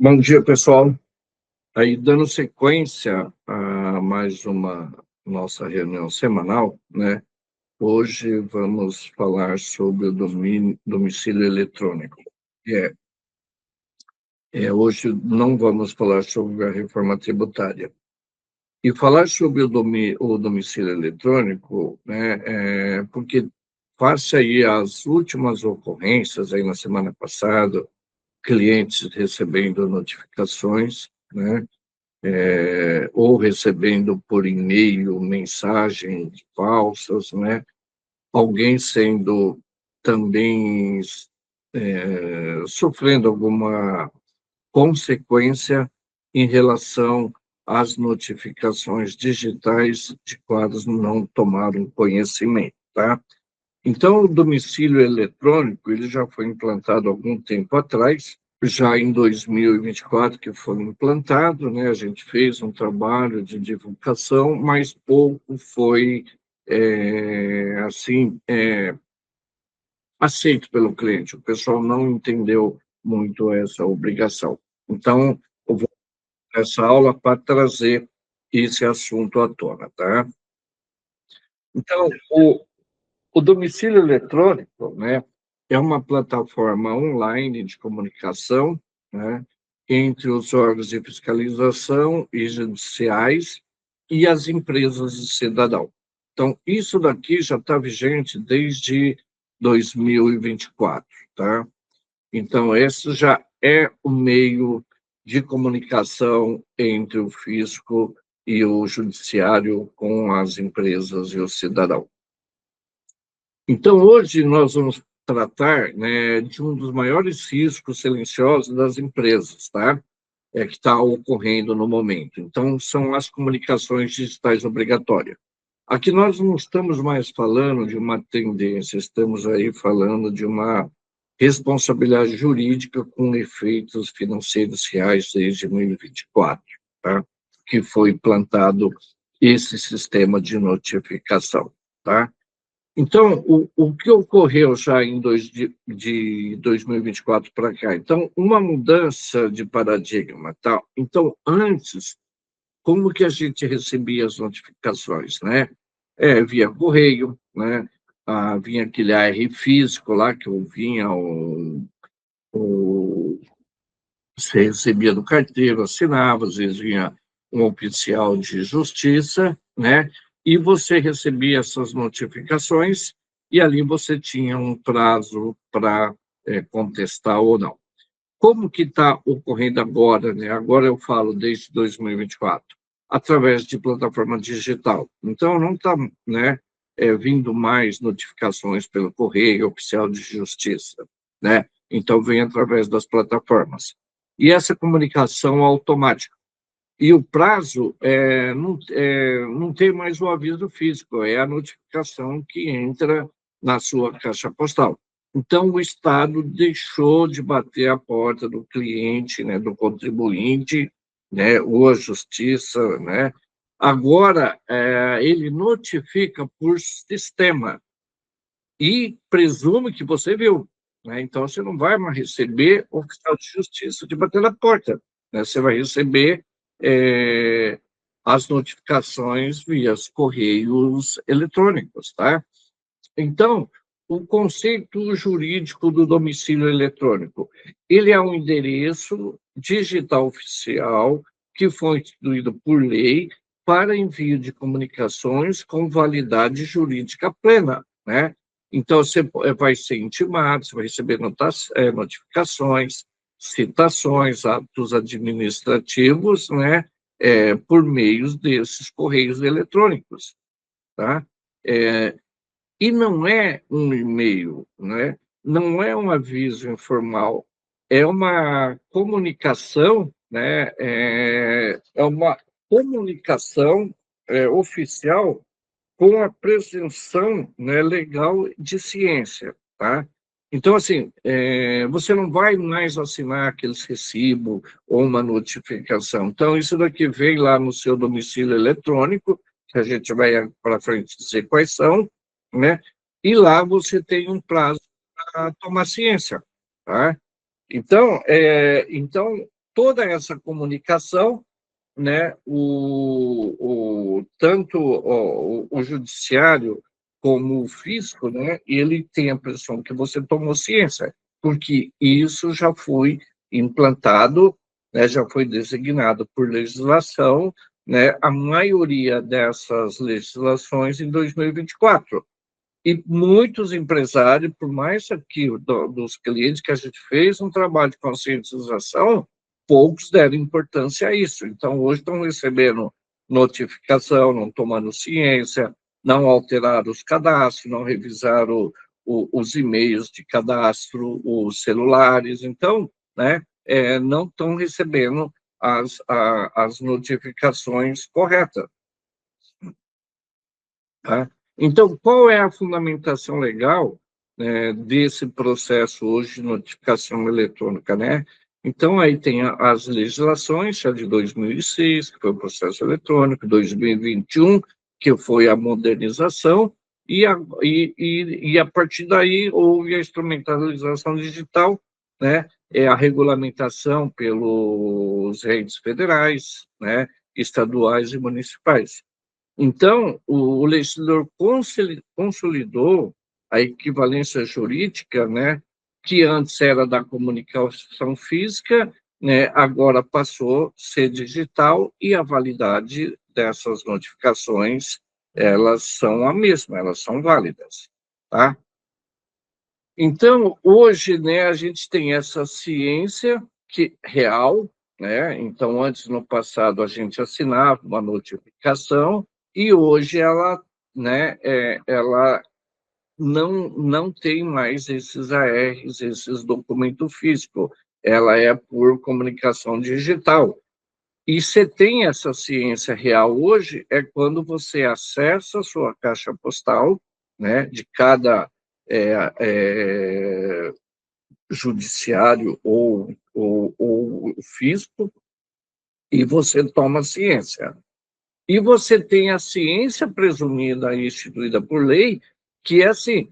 Bom dia, pessoal. Aí, dando sequência a mais uma nossa reunião semanal, né? Hoje vamos falar sobre o domicílio eletrônico. É, hoje não vamos falar sobre a reforma tributária. E falar sobre o domicílio eletrônico, né? Porque face aí às últimas ocorrências aí na semana passada, clientes recebendo notificações, né? Ou recebendo por e-mail mensagens falsas, né? Alguém sendo também sofrendo alguma consequência em relação às notificações digitais de quais não tomaram conhecimento, tá? Então, o domicílio eletrônico ele já foi implantado há algum tempo atrás, já em 2024 que foi implantado, né? A gente fez um trabalho de divulgação, mas pouco foi aceito pelo cliente. O pessoal não entendeu muito essa obrigação. Então, eu vou essa aula para trazer esse assunto à tona, tá? Então, o domicílio eletrônico, né, é uma plataforma online de comunicação, né, entre os órgãos de fiscalização e judiciais e as empresas de cidadão. Então, isso daqui já está vigente desde 2024, tá? Então, esse já é o meio de comunicação entre o fisco e o judiciário com as empresas e o cidadão. Então, hoje nós vamos tratar, né, de um dos maiores riscos silenciosos das empresas, tá? Que está ocorrendo no momento. Então, são as comunicações digitais obrigatórias. Aqui nós não estamos mais falando de uma tendência, estamos aí falando de uma responsabilidade jurídica com efeitos financeiros reais desde 2024, tá? Que foi implantado esse sistema de notificação, tá? Então, o que ocorreu já de 2024 para cá? Então, uma mudança de paradigma, tá? Então, antes, como que a gente recebia as notificações, né? Via correio, né? Vinha aquele AR físico lá, que eu vinha, você recebia do carteiro, assinava, às vezes vinha um oficial de justiça, né? E você recebia essas notificações e ali você tinha um prazo para contestar ou não. Como que está ocorrendo agora, né? Agora eu falo desde 2024, através de plataforma digital. Então, não está, né, vindo mais notificações pelo correio oficial de justiça, né? Então, vem através das plataformas. E essa comunicação automática. E o prazo não tem mais o aviso físico, é a notificação que entra na sua caixa postal. Então, o Estado deixou de bater a porta do cliente, né, do contribuinte, né, ou a justiça, né? Agora, ele notifica por sistema e presume que você viu, né? Então, você não vai mais receber o oficial de justiça de bater na porta, né? Você vai receber é, as notificações via correios eletrônicos, tá? Então, o conceito jurídico do domicílio eletrônico, ele é um endereço digital oficial que foi instituído por lei para envio de comunicações com validade jurídica plena, né? Então, você vai ser intimado, você vai receber notificações, citações, atos administrativos, né? Por meio desses correios eletrônicos, tá? É, e não é um e-mail, né? Não é um aviso informal, é uma comunicação, né? É uma comunicação oficial com a presunção, né, legal de ciência, tá? Então, assim, você não vai mais assinar aqueles recibos ou uma notificação. Então, isso daqui vem lá no seu domicílio eletrônico, que a gente vai para frente dizer quais são, né? E lá você tem um prazo para tomar ciência, tá? Então, toda essa comunicação, né, tanto o judiciário como o fisco, né, ele tem a impressão que você tomou ciência, porque isso já foi implantado, né, já foi designado por legislação, né, a maioria dessas legislações em 2024. E muitos empresários, por mais que dos clientes que a gente fez um trabalho de conscientização, poucos deram importância a isso. Então, hoje estão recebendo notificação, não tomando ciência, não alteraram os cadastros, não revisaram os e-mails de cadastro, os celulares. Então, né, não estão recebendo as notificações corretas. Tá? Então, qual é a fundamentação legal, né, desse processo hoje de notificação eletrônica, né? Então, aí tem as legislações, já de 2006, que foi o processo eletrônico, 2021, que foi a modernização, e a partir daí houve a instrumentalização digital, né? É a regulamentação pelos entes federais, né? Estaduais e municipais. Então, o legislador consolidou a equivalência jurídica, né, que antes era da comunicação física, né, agora passou a ser digital, e a validade dessas notificações, elas são a mesma, elas são válidas, tá? Então, hoje, né, a gente tem essa ciência real, né? Então, antes, no passado, a gente assinava uma notificação, e hoje ela, né, ela não tem mais esses ARs, esses documentos físicos, ela é por comunicação digital. E você tem essa ciência real hoje, é quando você acessa a sua caixa postal, né, de cada judiciário ou fisco, e você toma ciência. E você tem a ciência presumida e instituída por lei, que é assim,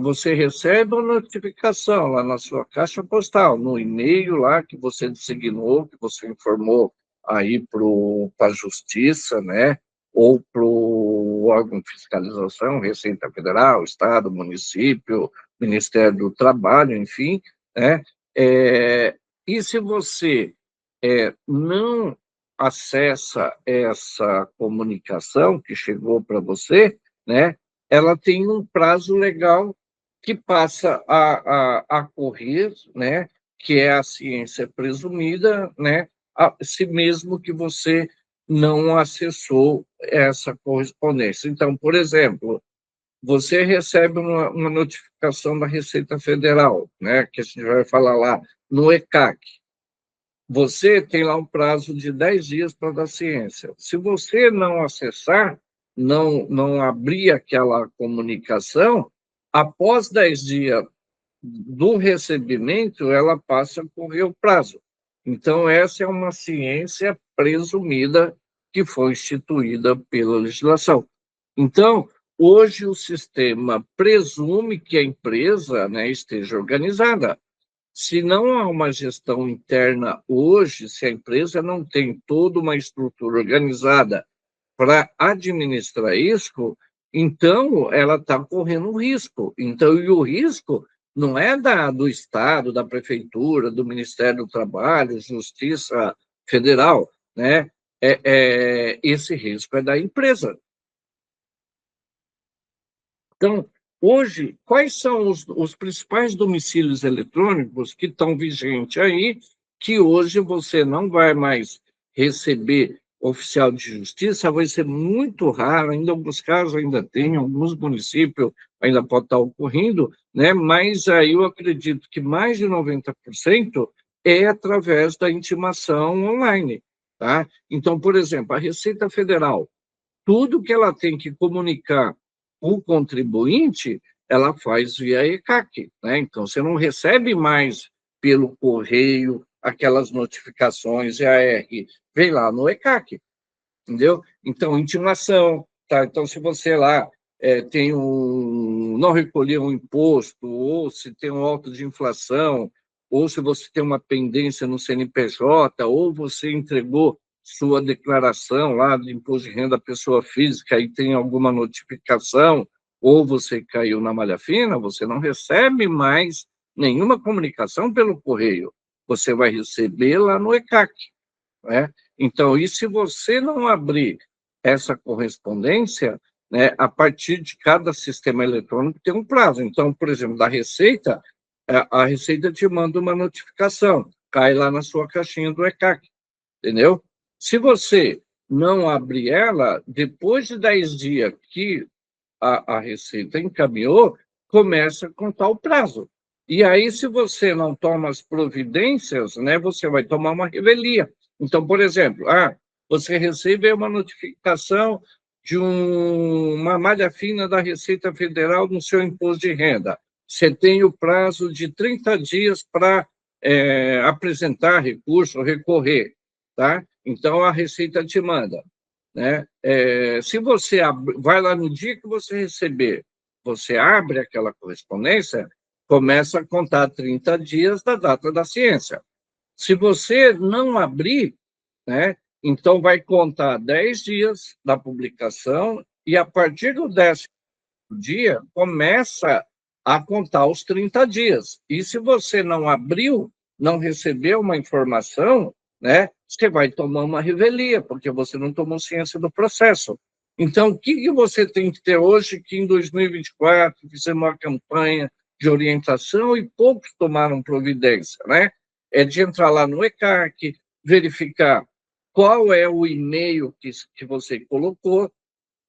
você recebe uma notificação lá na sua caixa postal, no e-mail lá que você designou, que você informou aí para a Justiça, né? Ou para o órgão de fiscalização, Receita Federal, Estado, município, Ministério do Trabalho, enfim, né? E se você não acessa essa comunicação que chegou para você, né? Ela tem um prazo legal que passa a correr, né? Que é a ciência presumida, né? Se mesmo que você não acessou essa correspondência. Então, por exemplo, você recebe uma notificação da Receita Federal, né? Que a gente vai falar lá no ECAC. Você tem lá um prazo de 10 dias para dar ciência. Se você não acessar, não abrir aquela comunicação, após 10 dias do recebimento, ela passa a correr o prazo. Então, essa é uma ciência presumida que foi instituída pela legislação. Então, hoje o sistema presume que a empresa, né, esteja organizada. Se não há uma gestão interna hoje, se a empresa não tem toda uma estrutura organizada para administrar isso, então ela está correndo risco. Então, e o risco não é do Estado, da Prefeitura, do Ministério do Trabalho, Justiça Federal, né? Esse risco é da empresa. Então, hoje, quais são os principais domicílios eletrônicos que estão vigentes aí, que hoje você não vai mais receber oficial de justiça, vai ser muito raro, ainda alguns casos ainda tem, alguns municípios ainda pode estar ocorrendo, né? Mas aí eu acredito que mais de 90% é através da intimação online, tá? Então, por exemplo, a Receita Federal, tudo que ela tem que comunicar o contribuinte, ela faz via ECAC, né? Então, você não recebe mais pelo correio aquelas notificações EAR, vem lá no ECAC, entendeu? Então, intimação, tá? Então, se você lá não recolheu um imposto, ou se tem um auto de inflação, ou se você tem uma pendência no CNPJ, ou você entregou sua declaração lá de imposto de renda pessoa física e tem alguma notificação, ou você caiu na malha fina, você não recebe mais nenhuma comunicação pelo correio. Você vai receber lá no ECAC, né? Então, e se você não abrir essa correspondência, né, a partir de cada sistema eletrônico tem um prazo. Então, por exemplo, da Receita, a Receita te manda uma notificação, cai lá na sua caixinha do ECAC, entendeu? Se você não abrir ela, depois de 10 dias que a Receita encaminhou, começa a contar o prazo. E aí, se você não toma as providências, né, você vai tomar uma revelia. Então, por exemplo, você recebe uma notificação de uma malha fina da Receita Federal no seu imposto de renda. Você tem o prazo de 30 dias para apresentar recurso, recorrer, tá? Então, a Receita te manda, né? Se você vai lá no dia que você receber, você abre aquela correspondência, começa a contar 30 dias da data da ciência. Se você não abrir, né, então vai contar 10 dias da publicação e a partir do 10º dia começa a contar os 30 dias. E se você não abriu, não recebeu uma informação, né, você vai tomar uma revelia, porque você não tomou ciência do processo. Então, o que você tem que ter hoje, que em 2024 fizemos uma campanha de orientação e poucos tomaram providência, né? É de entrar lá no ECAC, verificar qual é o e-mail que você colocou.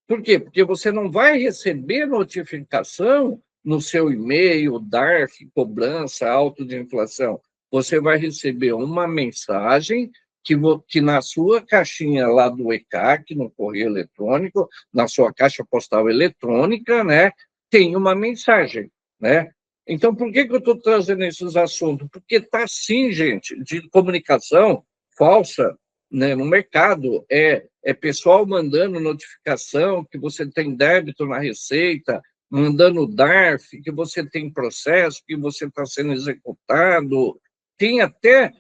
Por quê? Porque você não vai receber notificação no seu e-mail, DARF, cobrança, auto de inflação. Você vai receber uma mensagem que na sua caixinha lá do ECAC, no correio eletrônico, na sua caixa postal eletrônica, né, tem uma mensagem, né? Então, por que eu estou trazendo esses assuntos? Porque está sim, gente, de comunicação falsa, né, no mercado. É pessoal mandando notificação que você tem débito na Receita, mandando DARF, que você tem processo, que você está sendo executado. Tem até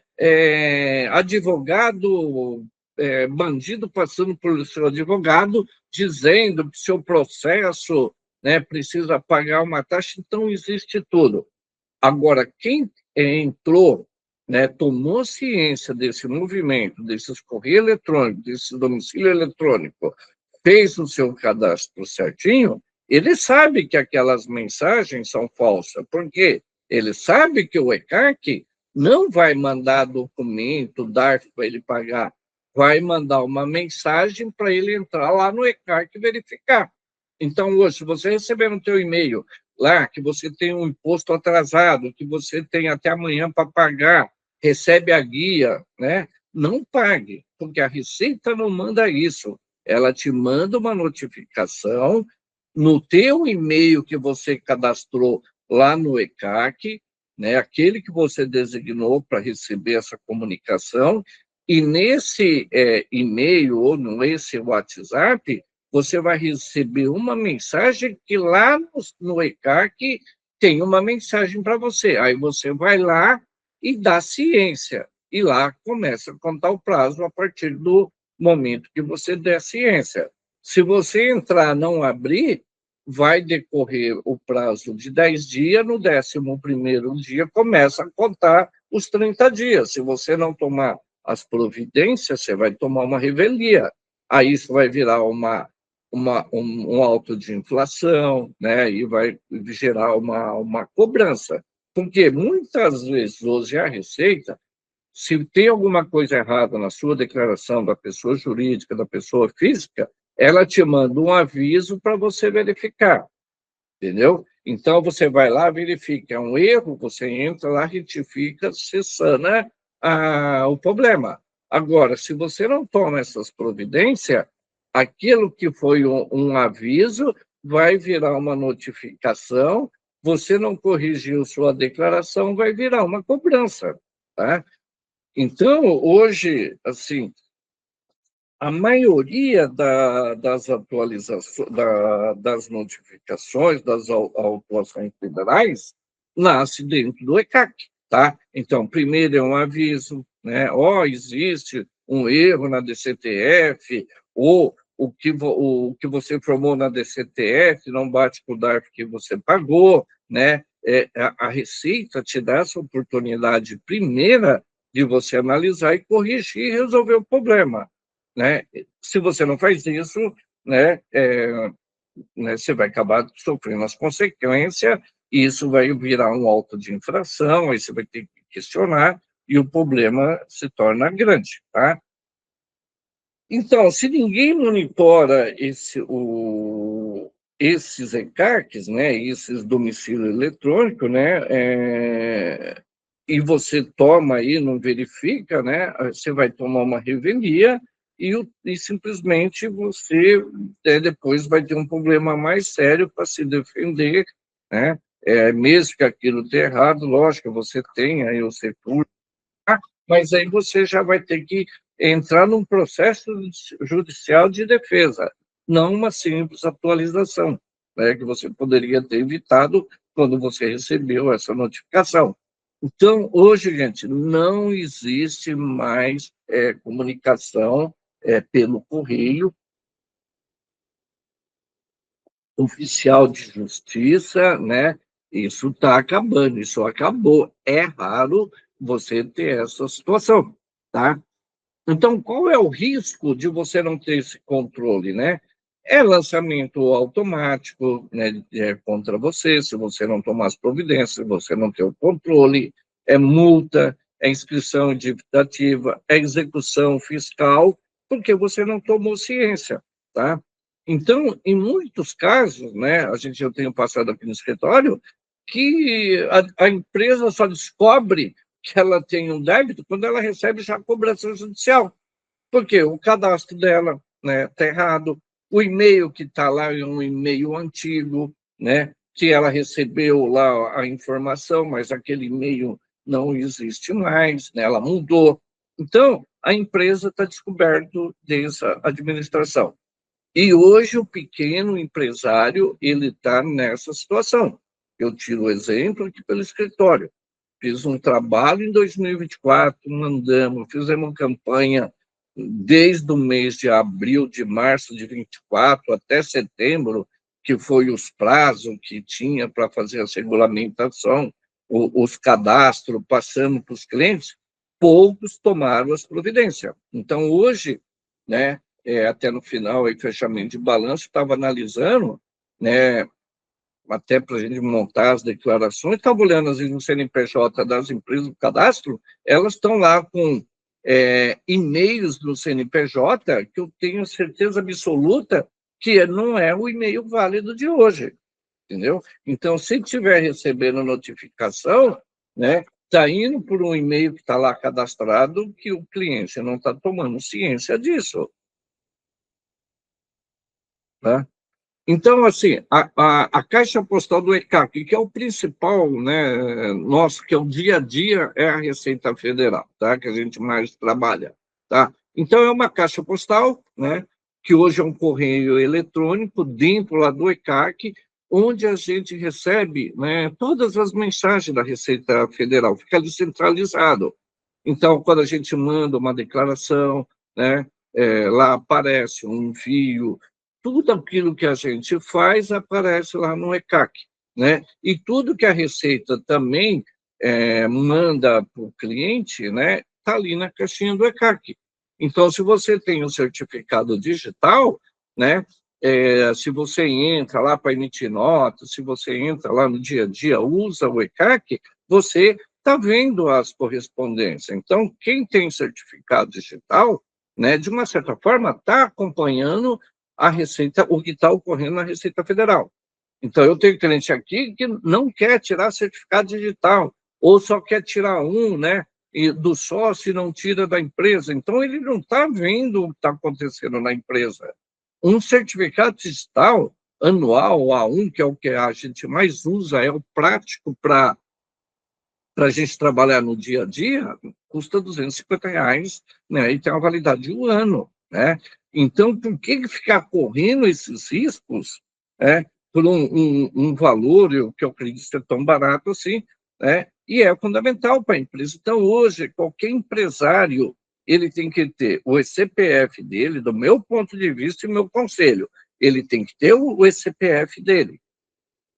advogado, bandido passando por seu advogado, dizendo que seu processo, né, precisa pagar uma taxa. Então, existe tudo. Agora, quem entrou, né, tomou ciência desse movimento, desses correios eletrônicos, desse domicílio eletrônico, fez o seu cadastro certinho, ele sabe que aquelas mensagens são falsas, porque ele sabe que o ECAC não vai mandar documento, dar para ele pagar, vai mandar uma mensagem para ele entrar lá no ECAC e verificar. Então, hoje, se você receber no seu e-mail lá que você tem um imposto atrasado, que você tem até amanhã para pagar, recebe a guia, né? Não pague, porque a Receita não manda isso. Ela te manda uma notificação no teu e-mail que você cadastrou lá no ECAC, né? Aquele que você designou para receber essa comunicação, e nesse e-mail ou nesse WhatsApp, você vai receber uma mensagem que lá no ECAC tem uma mensagem para você. Aí você vai lá e dá ciência. E lá começa a contar o prazo a partir do momento que você der ciência. Se você entrar e não abrir, vai decorrer o prazo de 10 dias, no 11º dia começa a contar os 30 dias. Se você não tomar as providências, você vai tomar uma revelia. Aí isso vai virar um auto de inflação, né? E vai gerar uma cobrança. Porque muitas vezes hoje a Receita, se tem alguma coisa errada na sua declaração da pessoa jurídica, da pessoa física, ela te manda um aviso para você verificar, entendeu? Então, você vai lá, verifica, é um erro, você entra lá, retifica, se sana o problema. Agora, se você não toma essas providências, aquilo que foi um aviso vai virar uma notificação, você não corrigiu sua declaração, vai virar uma cobrança, tá? Então, hoje, assim, a maioria das atualizações, das notificações, das autuações federais, nasce dentro do ECAC. tá? Então, primeiro é um aviso, né? Ó, existe um erro na DCTF, ou o que você informou na DCTF não bate com o DARF que você pagou, né? A Receita te dá essa oportunidade primeira de você analisar e corrigir e resolver o problema, né? Se você não faz isso, né, você vai acabar sofrendo as consequências, e isso vai virar um auto de infração, aí você vai ter que questionar, e o problema se torna grande, tá? Então, se ninguém monitora esses ECACs, né, esses domicílios eletrônicos, né, e você toma aí, não verifica, né, você vai tomar uma revelia e simplesmente você depois vai ter um problema mais sério para se defender, né, mesmo que aquilo esteja errado, lógico, você tem aí o setor, mas aí você já vai ter que entrar num processo judicial de defesa, não uma simples atualização, né, que você poderia ter evitado quando você recebeu essa notificação. Então, hoje, gente, não existe mais comunicação pelo correio oficial de justiça, né? Isso está acabando, isso acabou. É raro você ter essa situação, tá? Então, qual é o risco de você não ter esse controle, né? É lançamento automático, né, contra você, se você não tomar as providências, se você não ter o controle, é multa, é inscrição em dívida ativa, é execução fiscal, porque você não tomou ciência, tá? Então, em muitos casos, né, a gente já tem passado aqui no escritório, que a empresa só descobre que ela tem um débito quando ela recebe já a cobrança judicial. Porque o cadastro dela, né, está errado, o e-mail que está lá é um e-mail antigo, né, que ela recebeu lá a informação, mas aquele e-mail não existe mais, né, ela mudou. Então, a empresa está descoberto dessa administração. E hoje o pequeno empresário ele está nessa situação. Eu tiro o exemplo aqui pelo escritório. Fiz um trabalho em 2024, mandamos, fizemos uma campanha desde o mês de abril, de março de 24 até setembro, que foi os prazos que tinha para fazer a regulamentação, os cadastros, passando para os clientes, poucos tomaram as providências. Então, hoje, né, até no final, aí, fechamento de balanço, estava analisando, né, até para a gente montar as declarações, estava olhando, às vezes, no CNPJ das empresas do cadastro, elas estão lá com e-mails do CNPJ que eu tenho certeza absoluta que não é o e-mail válido de hoje, entendeu? Então, se estiver recebendo notificação, né, está indo por um e-mail que está lá cadastrado que o cliente não está tomando ciência disso, tá? Então, assim, a caixa postal do ECAC, que é o principal, né, nosso, que é o dia a dia, é a Receita Federal, tá? Que a gente mais trabalha, tá? Então, é uma caixa postal, né, que hoje é um correio eletrônico dentro lá do ECAC, onde a gente recebe, né, todas as mensagens da Receita Federal, fica ali centralizado. Então, quando a gente manda uma declaração, né, lá aparece um envio, tudo aquilo que a gente faz aparece lá no ECAC, né? E tudo que a Receita também manda para o cliente, né, está ali na caixinha do ECAC. Então, se você tem um certificado digital, né, se você entra lá para emitir nota, se você entra lá no dia a dia, usa o ECAC, você está vendo as correspondências. Então, quem tem certificado digital, né, de uma certa forma, está acompanhando a Receita, o que está ocorrendo na Receita Federal. Então, eu tenho cliente aqui que não quer tirar certificado digital, ou só quer tirar um, né, do sócio e não tira da empresa. Então, ele não está vendo o que está acontecendo na empresa. Um certificado digital anual, A1, que é o que a gente mais usa, é o prático para a gente trabalhar no dia a dia, custa R$ 250, né, e tem uma validade de um ano, né? Então, por que ficar correndo esses riscos, por um valor, que eu acredito ser tão barato assim, né? E é fundamental para a empresa. Então, hoje, qualquer empresário, ele tem que ter o CPF dele, do meu ponto de vista e meu conselho, ele tem que ter o CPF dele.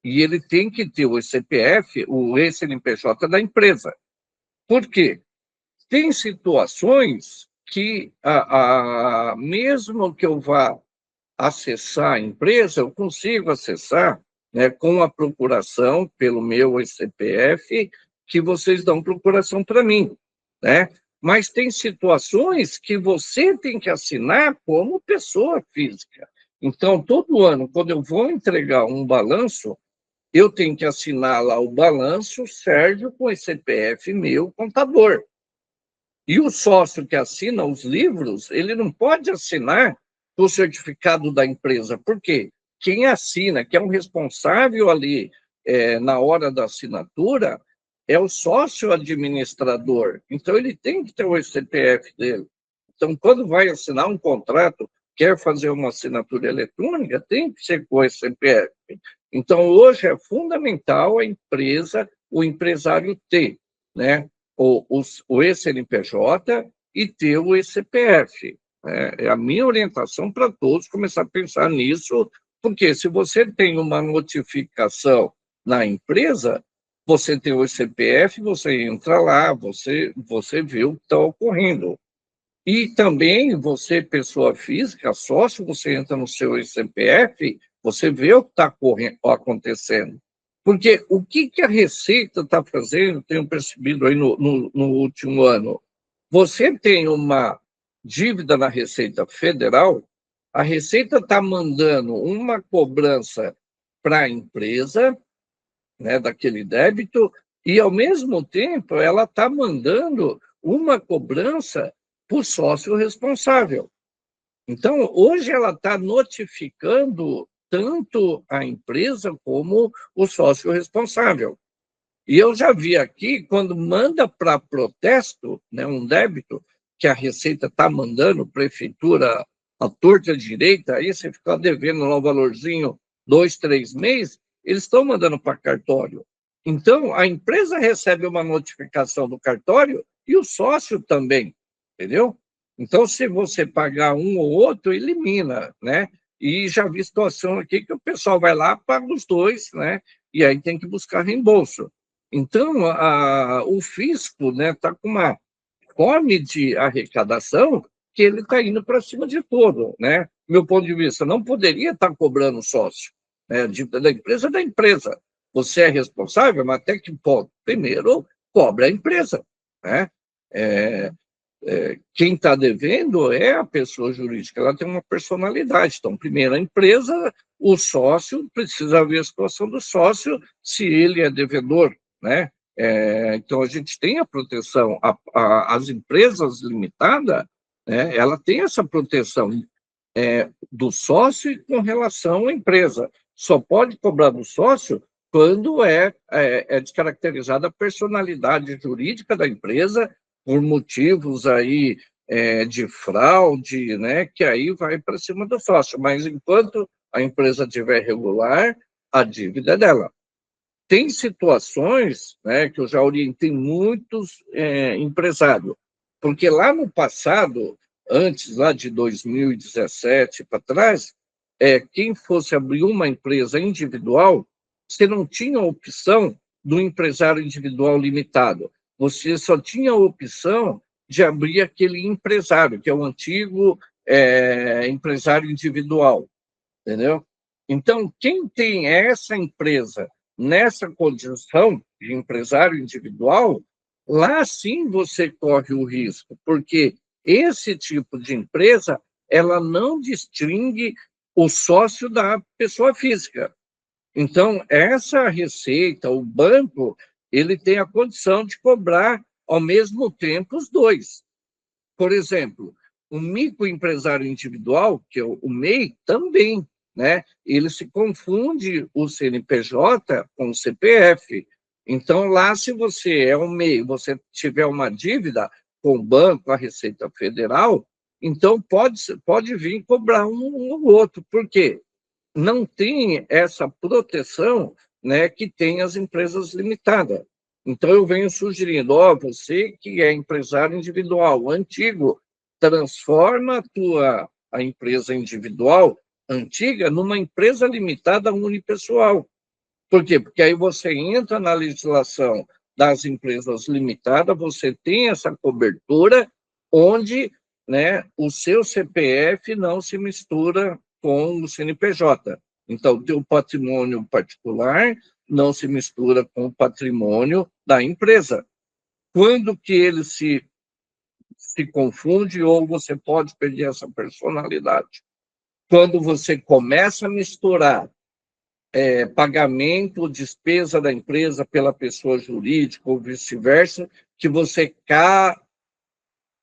E ele tem que ter o CPF, o CNPJ da empresa. Por quê? Tem situações que, mesmo que eu vá acessar a empresa, eu consigo acessar, né, com a procuração pelo meu CPF, que vocês dão procuração para mim, né? Mas tem situações que você tem que assinar como pessoa física. Então, todo ano, quando eu vou entregar um balanço, eu tenho que assinar lá o balanço, Sérgio, com esse CPF meu, contador. E o sócio que assina os livros, ele não pode assinar o certificado da empresa. Por quê? Quem assina, que é um responsável ali na hora da assinatura, é o sócio administrador. Então, ele tem que ter o CPF dele. Então, quando vai assinar um contrato, quer fazer uma assinatura eletrônica, tem que ser com esse CPF. Então, hoje é fundamental a empresa, o empresário ter, né, o CNPJ e ter o CPF. É a minha orientação para todos começar a pensar nisso, porque se você tem uma notificação na empresa, você tem o CPF, você entra lá, você vê o que está ocorrendo. E também você, pessoa física, sócio, você entra no seu CPF, você vê o que está acontecendo. Porque o que a Receita está fazendo, tenho percebido aí no último ano, você tem uma dívida na Receita Federal, a Receita está mandando uma cobrança para a empresa, né, daquele débito, e, ao mesmo tempo, ela está mandando uma cobrança para o sócio responsável. Então, hoje ela está notificando tanto a empresa como o sócio responsável. E eu já vi aqui, quando manda para protesto, né, um débito que a Receita está mandando, prefeitura, a torta direita, aí você fica devendo lá um valorzinho 2, 3 meses, eles estão mandando para cartório. Então, a empresa recebe uma notificação do cartório e o sócio também, entendeu? Então, se você pagar um ou outro, elimina, né? E já vi situação aqui que o pessoal vai lá, paga os dois, né? E aí tem que buscar reembolso. Então, o fisco, né, está com uma fome de arrecadação que ele está indo para cima de tudo, né? Meu ponto de vista, não poderia estar cobrando sócio, né? A dívida da empresa é da empresa. Você é responsável, mas até que ponto? Primeiro, cobra a empresa, né? Quem está devendo é a pessoa jurídica, ela tem uma personalidade. Então, primeiro, a empresa, o sócio, precisa ver a situação do sócio, se ele é devedor, né? Então, a gente tem a proteção, as empresas limitadas, né, ela tem essa proteção do sócio com relação à empresa. Só pode cobrar do sócio quando é descaracterizada a personalidade jurídica da empresa por motivos aí de fraude, né, que aí vai para cima do sócio. Mas enquanto a empresa estiver regular, a dívida é dela. Tem situações, né, que eu já orientei muitos empresários, porque lá no passado, antes lá de 2017 para trás, quem fosse abrir uma empresa individual, você não tinha a opção do empresário individual limitado, você só tinha a opção de abrir aquele empresário, que é o antigo empresário individual, entendeu? Então, quem tem essa empresa nessa condição de empresário individual, lá sim você corre o risco, porque esse tipo de empresa, ela não distingue o sócio da pessoa física. Então, essa receita, o banco, ele tem a condição de cobrar ao mesmo tempo os dois. Por exemplo, o microempresário individual, que é o MEI, também, né? Ele se confunde o CNPJ com o CPF. Então, lá, se você é um MEI, você tiver uma dívida com o banco, a Receita Federal, então pode vir cobrar um ou outro. Por quê? Não tem essa proteção, né, que tem as empresas limitadas. Então, eu venho sugerindo, ó, você que é empresário individual, antigo, transforma a empresa individual antiga numa empresa limitada unipessoal. Por quê? Porque aí você entra na legislação das empresas limitadas, você tem essa cobertura onde, né, o seu CPF não se mistura com o CNPJ. Então, o teu patrimônio particular não se mistura com o patrimônio da empresa. Quando que ele se confunde ou você pode perder essa personalidade? Quando você começa a misturar pagamento ou despesa da empresa pela pessoa jurídica ou vice-versa, que você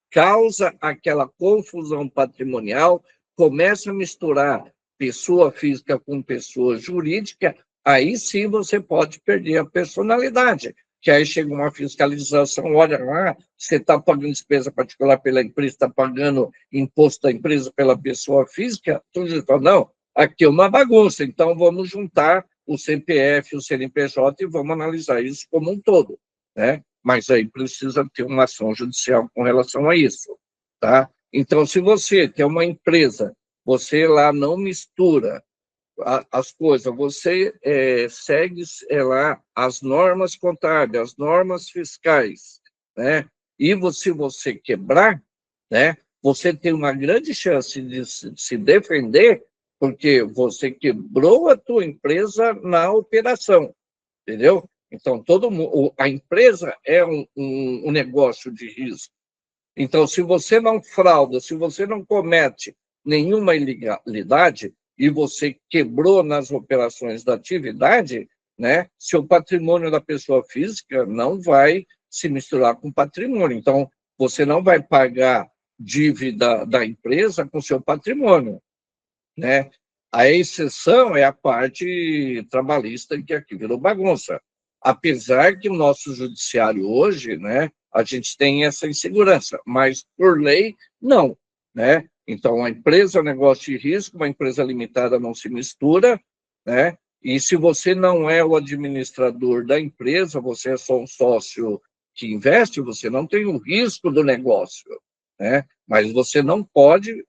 causa aquela confusão patrimonial, começa a misturar pessoa física com pessoa jurídica, aí sim você pode perder a personalidade. Que aí chega uma fiscalização, olha lá, você está pagando despesa particular pela empresa, está pagando imposto da empresa pela pessoa física, tudo fala, não, aqui é uma bagunça, então vamos juntar o CPF, o CNPJ e vamos analisar isso como um todo, né? Mas aí precisa ter uma ação judicial com relação a isso, tá? Então, se você tem uma empresa, você lá não mistura as coisas, você segue lá as normas contábeis, as normas fiscais, né? E se você quebrar, né, você tem uma grande chance de se defender, porque você quebrou a tua empresa na operação, entendeu? Então, a empresa é um negócio de risco. Então, se você não frauda, se você não comete nenhuma ilegalidade e você quebrou nas operações da atividade, né, seu patrimônio da pessoa física não vai se misturar com patrimônio. Então, você não vai pagar dívida da empresa com seu patrimônio, né? A exceção é a parte trabalhista, que aqui virou bagunça. Apesar que o nosso judiciário hoje, né, a gente tem essa insegurança, mas por lei, não, né? Então, a empresa é um negócio de risco, uma empresa limitada não se mistura, né? E se você não é o administrador da empresa, você é só um sócio que investe, você não tem o risco do negócio, né? Mas você não pode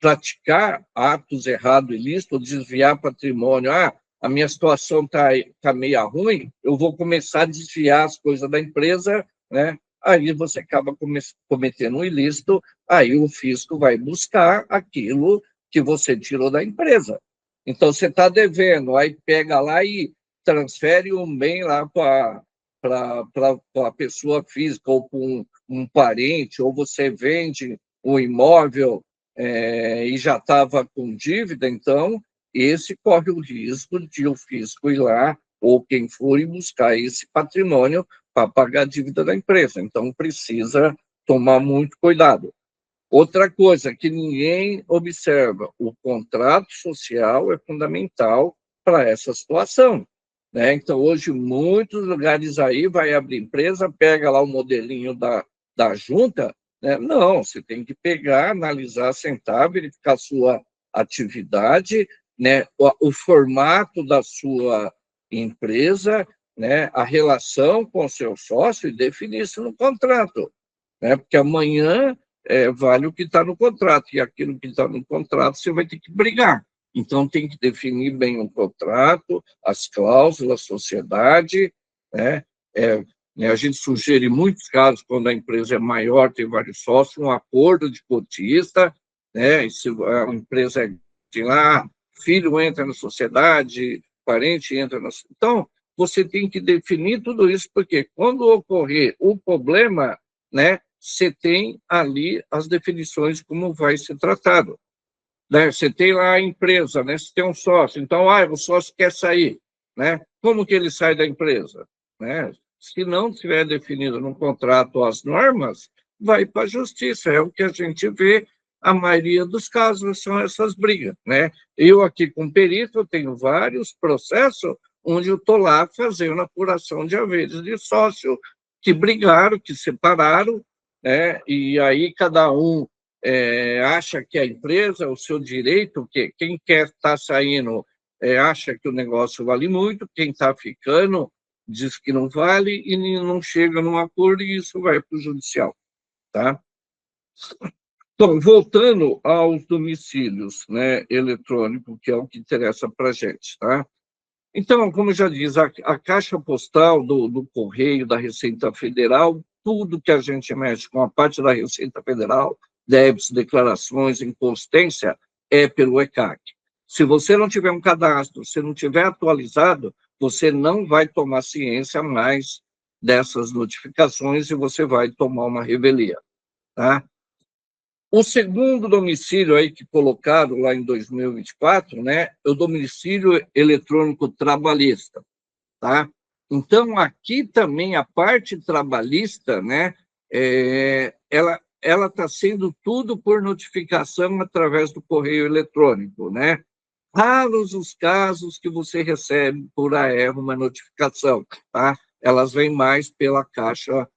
praticar atos errados, ilícitos, desviar patrimônio. Ah, a minha situação tá meio ruim, eu vou começar a desviar as coisas da empresa, né? Aí você acaba cometendo um ilícito, aí o fisco vai buscar aquilo que você tirou da empresa. Então, você está devendo, aí pega lá e transfere um bem lá para a pessoa física ou para um parente, ou você vende o imóvel e já estava com dívida, então esse corre o risco de o fisco ir lá, ou quem for, e buscar esse patrimônio para pagar a dívida da empresa. Então, precisa tomar muito cuidado. Outra coisa que ninguém observa, o contrato social é fundamental para essa situação, né? Então, hoje, muitos lugares aí vai abrir empresa, pega lá o modelinho da junta, né? Não, você tem que pegar, analisar, sentar, verificar a sua atividade, né? O formato da sua empresa, né? A relação com o seu sócio e definir isso no contrato, né? Porque amanhã vale o que está no contrato, e aquilo que está no contrato você vai ter que brigar. Então, tem que definir bem o contrato, as cláusulas, a sociedade, né? A gente sugere, em muitos casos, quando a empresa é maior, tem vários sócios, um acordo de cotista, né? E se a empresa tem lá, filho entra na sociedade, parente entra na... Então, você tem que definir tudo isso, porque quando ocorrer o problema, né, você tem ali as definições como vai ser tratado, né? Você tem lá a empresa, né? Você tem um sócio, então, o sócio quer sair, né? Como que ele sai da empresa, né? Se não tiver definido no contrato as normas, vai para a justiça, é o que a gente vê, a maioria dos casos são essas brigas, né? Eu aqui com perito, eu tenho vários processos onde eu estou lá fazendo apuração de haveres de sócio que brigaram, que separaram, né? E aí cada um acha que a empresa, o seu direito, que quem quer estar saindo acha que o negócio vale muito, quem está ficando diz que não vale e não chega num acordo e isso vai para o judicial, tá? Então, voltando aos domicílios, né, eletrônicos, que é o que interessa para a gente, tá? Então, como já diz, a caixa postal do Correio, da Receita Federal, tudo que a gente mexe com a parte da Receita Federal, débitos, declarações, inconstância, é pelo ECAC. Se você não tiver um cadastro, se não tiver atualizado, você não vai tomar ciência mais dessas notificações e você vai tomar uma revelia, tá? O segundo domicílio aí que colocaram lá em 2024, né, é o domicílio eletrônico trabalhista, tá? Então, aqui também a parte trabalhista, né, ela está sendo tudo por notificação através do correio eletrônico, né? Raros os casos que você recebe por AR uma notificação, tá? Elas vêm mais pela caixa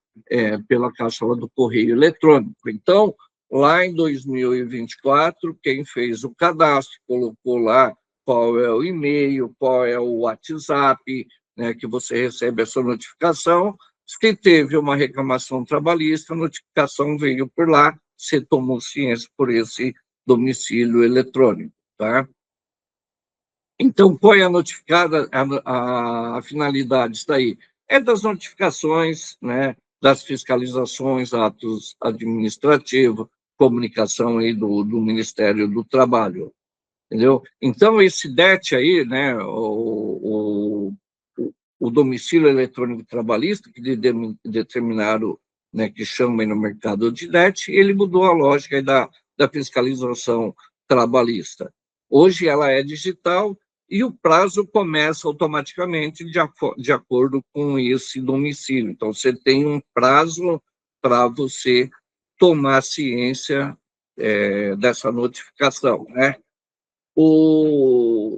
lá do correio eletrônico. Então, lá em 2024, quem fez o cadastro colocou lá qual é o e-mail, qual é o WhatsApp, né, que você recebe essa notificação. Se teve uma reclamação trabalhista, a notificação veio por lá, você tomou ciência por esse domicílio eletrônico, tá? Então, qual é a notificada, a finalidade disso daí? É das notificações, né, das fiscalizações, atos administrativos, comunicação aí do Ministério do Trabalho, entendeu? Então, esse DET aí, né, o domicílio eletrônico trabalhista, que determinaram, né, que chama aí no mercado de DET, ele mudou a lógica aí da fiscalização trabalhista. Hoje ela é digital e o prazo começa automaticamente de acordo com esse domicílio. Então, você tem um prazo para você tomar ciência dessa notificação, né?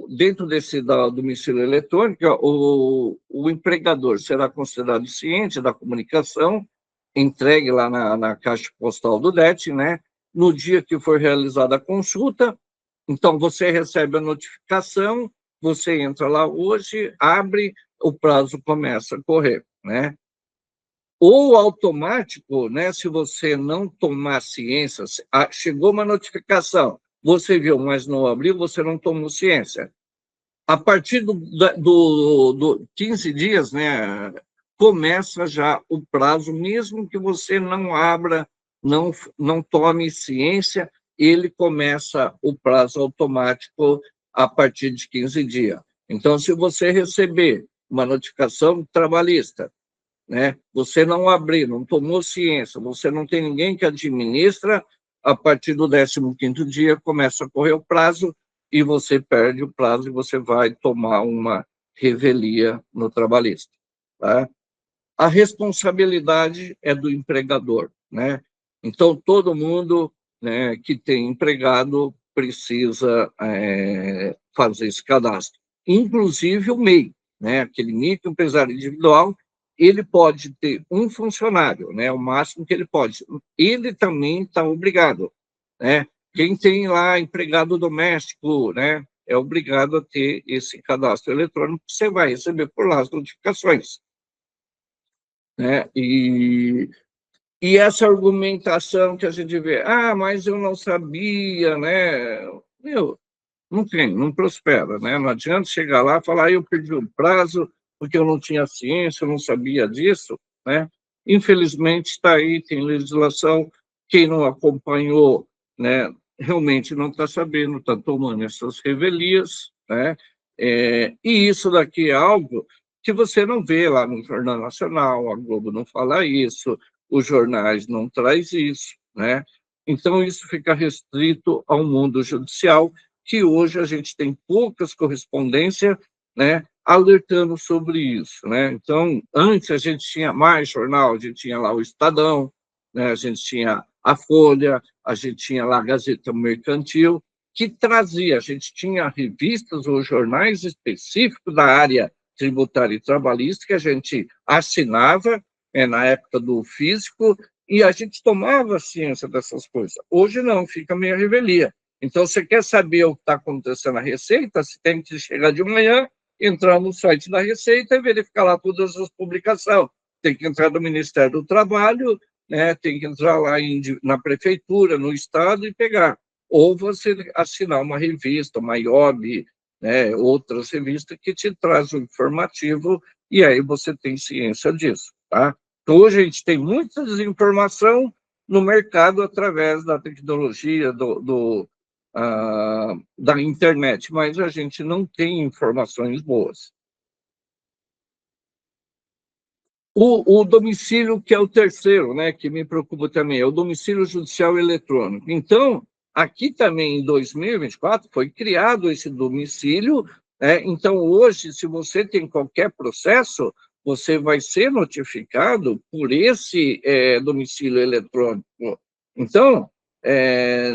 Dentro desse domicílio eletrônico, o empregador será considerado ciente da comunicação entregue lá na caixa postal do DET, né? No dia que for realizada a consulta, então você recebe a notificação, você entra lá hoje, abre, o prazo começa a correr, né? Ou automático, né? Se você não tomar ciência, chegou uma notificação, você viu, mas não abriu, você não tomou ciência. A partir do 15 dias, né, começa já o prazo, mesmo que você não abra, não tome ciência, ele começa o prazo automático a partir de 15 dias. Então, se você receber uma notificação trabalhista, né, você não abrir, não tomou ciência, você não tem ninguém que administra, a partir do 15º dia começa a correr o prazo e você perde o prazo e você vai tomar uma revelia no trabalhista, tá? A responsabilidade é do empregador, né? Então, todo mundo, né, que tem empregado precisa fazer esse cadastro, inclusive o MEI, né? Aquele microempresário individual, ele pode ter um funcionário, né? O máximo que ele pode. Ele também está obrigado, né? Quem tem lá empregado doméstico, né, é obrigado a ter esse cadastro eletrônico, que você vai receber por lá as notificações, né? E essa argumentação que a gente vê, mas eu não sabia, né? Meu, não tem, não prospera, né? Não adianta chegar lá e falar, eu perdi o prazo porque eu não tinha ciência, eu não sabia disso, né? Infelizmente está aí, tem legislação, quem não acompanhou, né, realmente não está sabendo, está tomando essas revelias, né? E isso daqui é algo que você não vê lá no Jornal Nacional, a Globo não fala isso, os jornais não traz isso, né? Então, isso fica restrito ao mundo judicial, que hoje a gente tem poucas correspondências, né, alertando sobre isso, né? Então, antes a gente tinha mais jornal, a gente tinha lá o Estadão, né, a gente tinha a Folha, a gente tinha lá a Gazeta Mercantil, que trazia, a gente tinha revistas ou jornais específicos da área tributária e trabalhista que a gente assinava, na época do físico, e a gente tomava ciência dessas coisas. Hoje não, fica meio revelia. Então, você quer saber o que está acontecendo na Receita, você tem que chegar de manhã, entrar no site da Receita e verificar lá todas as publicações. Tem que entrar no Ministério do Trabalho, né, tem que entrar lá na prefeitura, no estado e pegar. Ou você assinar uma revista, uma IOB, né, outras revistas que te trazem o informativo e aí você tem ciência disso, tá? Então, hoje a gente tem muita desinformação no mercado através da tecnologia, da internet, mas a gente não tem informações boas. O domicílio, que é o terceiro, né, que me preocupa também, é o domicílio judicial eletrônico. Então, aqui também, em 2024, foi criado esse domicílio, né? Então, hoje, se você tem qualquer processo, você vai ser notificado por esse domicílio eletrônico. Então,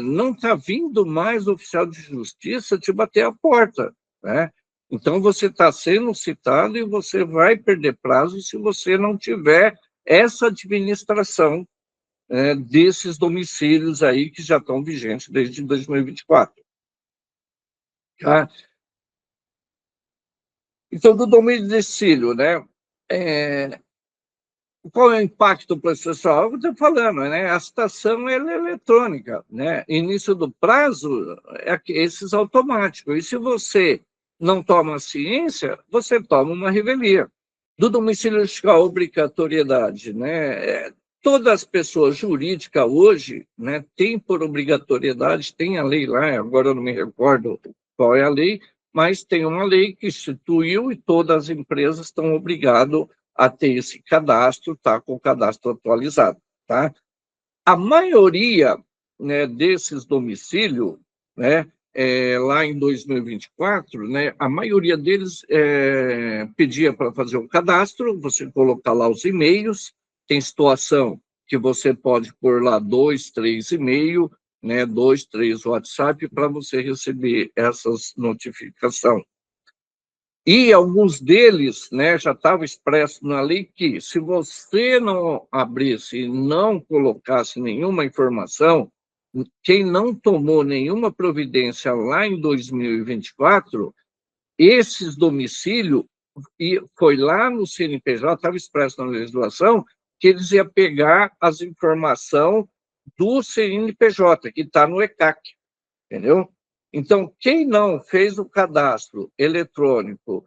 não está vindo mais oficial de justiça te bater a porta, né? Então, você está sendo citado e você vai perder prazo se você não tiver essa administração desses domicílios aí que já estão vigentes desde 2024. Tá? Então, do domicílio, né? Qual é o impacto processual? Eu estou falando, né? A citação ela é eletrônica, né? Início do prazo é esses automáticos. E se você não toma ciência, você toma uma revelia. Do domicílio fiscal, obrigatoriedade, né? Todas as pessoas jurídicas hoje, né, têm por obrigatoriedade, tem a lei lá, agora eu não me recordo qual é a lei, mas tem uma lei que instituiu e todas as empresas estão obrigadas a ter esse cadastro, tá, com o cadastro atualizado, tá? A maioria, né, desses domicílios, né, lá em 2024, né, a maioria deles pedia para fazer um cadastro, você colocar lá os e-mails, tem situação que você pode pôr lá 2, 3 e-mails, né, 2, 3 WhatsApp, para você receber essas notificações. E alguns deles, né, já estava expresso na lei que, se você não abrisse e não colocasse nenhuma informação, quem não tomou nenhuma providência lá em 2024, esses domicílios, e foi lá no CNPJ, estava expresso na legislação, que eles iam pegar as informações do CNPJ, que está no ECAC, entendeu? Então, quem não fez o cadastro eletrônico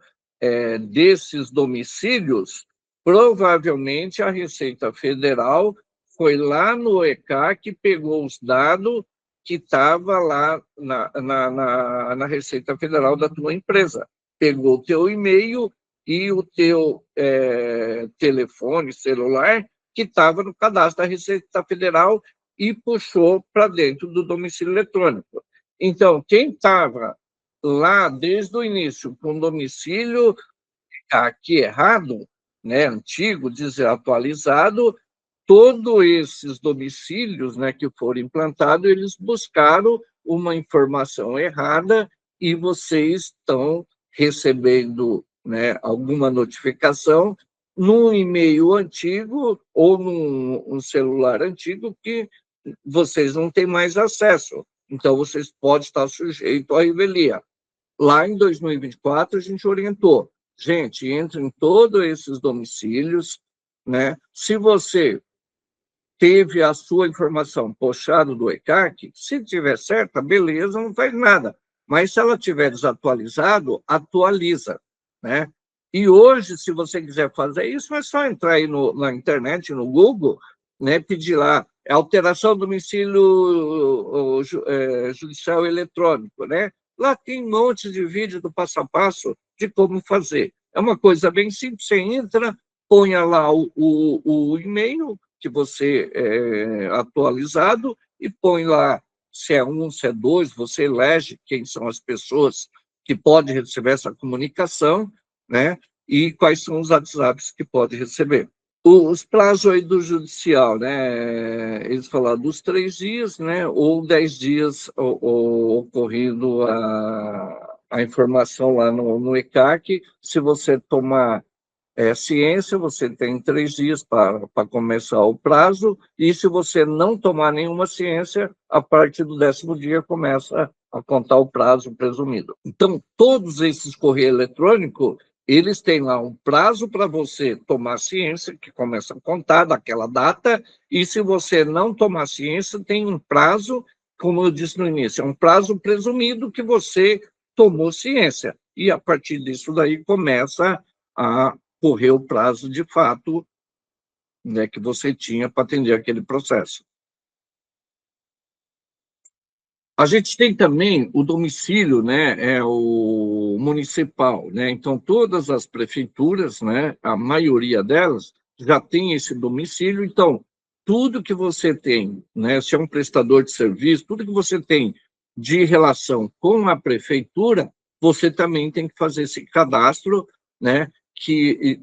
desses domicílios, provavelmente a Receita Federal foi lá no ECAC e pegou os dados que estavam lá na Receita Federal da tua empresa. Pegou o teu e-mail e o teu telefone celular que estava no cadastro da Receita Federal e puxou para dentro do domicílio eletrônico. Então, quem estava lá desde o início com domicílio aqui errado, né, antigo, desatualizado, todos esses domicílios, né, que foram implantados, eles buscaram uma informação errada e vocês estão recebendo, né, alguma notificação num e-mail antigo ou num celular antigo que vocês não têm mais acesso. Então, vocês podem estar sujeitos à revelia. Lá em 2024, a gente orientou. Gente, entre em todos esses domicílios, né? Se você teve a sua informação puxada do ECAC, se tiver certa, beleza, não faz nada. Mas se ela tiver desatualizado, atualiza, né? E hoje, se você quiser fazer isso, é só entrar aí na internet, no Google, né, pedir lá alteração do domicílio judicial eletrônico, né? Lá tem um monte de vídeo do passo a passo de como fazer. É uma coisa bem simples, você entra, ponha lá o e-mail que você atualizado e põe lá se é 1, se é 2, você elege quem são as pessoas que podem receber essa comunicação, né? E quais são os WhatsApps que pode receber. Os prazos aí do judicial, né? Eles falaram dos 3 dias, né? Ou 10 dias ocorrendo a informação lá no ECAC. Se você tomar ciência, você tem 3 dias para começar o prazo, e se você não tomar nenhuma ciência, a partir do 10º dia começa a contar o prazo presumido. Então, todos esses correios eletrônicos, eles têm lá um prazo para você tomar ciência, que começa a contar daquela data, e se você não tomar ciência, tem um prazo, como eu disse no início, é um prazo presumido que você tomou ciência. E a partir disso daí começa a correr o prazo de fato, né, que você tinha para atender aquele processo. A gente tem também o domicílio, né, é o municipal, né? Então, todas as prefeituras, né, a maioria delas, já tem esse domicílio. Então, tudo que você tem, né, se é um prestador de serviço, tudo que você tem de relação com a prefeitura, você também tem que fazer esse cadastro, né, que